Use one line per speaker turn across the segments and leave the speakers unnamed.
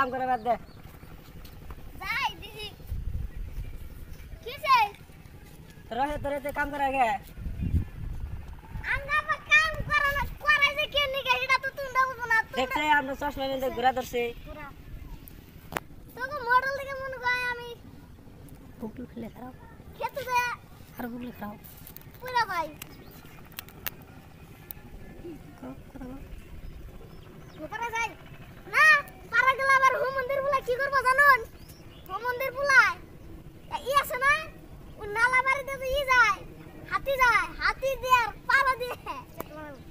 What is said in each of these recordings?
কাম করে বাদ দে
যাই দিদি কিসে
রহে তোরে তে কাম করে আগে
আমরা কাম করে না করে যে কে নিকে এটা তো তুমি বুঝো না
দেখতে আমরা চশমা নিয়ে ঘুরা ধরছি
পুরা তোকে মডেল দেখে মনে হয় আমি
গুগল খুলে খাও
খেতে দে
আর গুগল খাও
পুরা ভাই কোপারা যাই না পারা গেল আবার হোম মন্দির বলা কি করব জানুন হোম মন্দির বলাই ই আছে না ও নালা বাড়িতে তো ই যায় হাতি দিয়ে আর পারা দিয়ে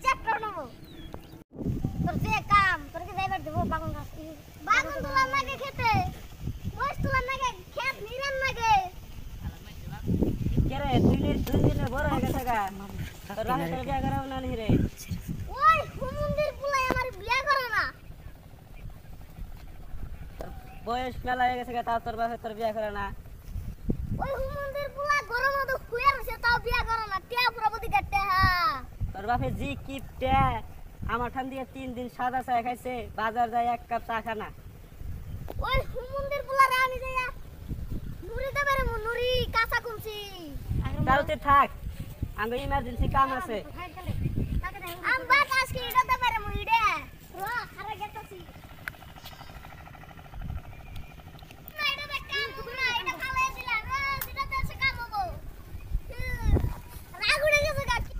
চ্যাপ্টার নেব তোর যে কাম তোর কি যাইবার দেব বাগুন গাছ বাগুন তোলা নাগে খেতে বস তোলা নাগে খেত নিরান নাগে
কে রে দুই দিনে বড় হয়ে গেছে গা রহে তোর বিয়া করাও না নি রে
ওই হোম মন্দির বলাই আমার বিয়া করে না
বয়স মেলা হয়ে গেছে গা তাও তোর বাপে তোর বিয়া করে না
ওই হোম মন্দির বলা গরম মতো খুয়ার সে তাও বিয়া করে না টিয়া পুরো বদি কাটতে হ্যাঁ
তোর বাপে জি কিপটে আমার ঠান দিয়ে 3 দিন সাদা চা খাইছে বাজার যায় 1 কাপ চা খানা
ওই হোম মন্দির বলা রে আমি যাইয়া নুরি দে পারে নুরি কাঁচা কুমছি
কালতে থাক আমি ইমার্জেন্সি কাম আছে
আম্বা আজকে এটা দে পারে মুইডে র খারা গেতাছি না এটা দে কাম না এটা খালাই দিলাম এটা দেশে কাম হবো রাগুড়ে গেছে গাছি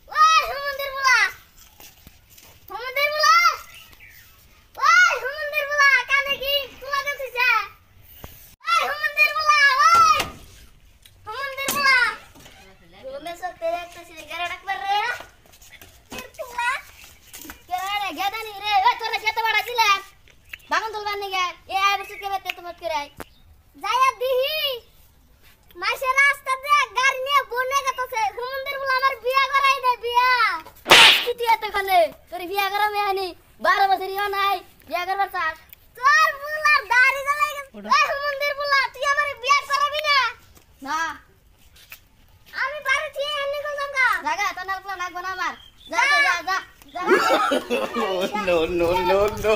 ওই হোম মন্দির বলা হোম মন্দির বলা ওই হোম মন্দির বলা কানে কি তুলা গেছিস ওই হোম মন্দির বলা ওই হোম মন্দির বলা গোমে সব তেরে একটা সে গাড়ি ডাকবার রে তুলা কেরে গেদানি রে ওই তোরা খেতে বাড়া দিলা বাগুন তুলবার নিগে এ আইবছে কে বেতে তোমার করে যাইয়া দিহি মাসে রাস্তা দিয়ে গাড়ি নিয়ে বনে গেছে হোম মন্দির বলা আমার বিয়া করাই দে বিয়া
কিতি এতখানে তোর বিয়া করা মেহানি 12 বছর ইয়া নাই বিয়া করবার চাস
তোর বুলা দাড়ি জ্বালাই গেছে এই হোম মন্দির বলা তুই আমার বিয়া করাবি না
না
আমি বাড়ি থেকে এনে গেলাম গা
জায়গা তো নালকলা নাকবো না আমার যা যা যা যা
no, no, no, no.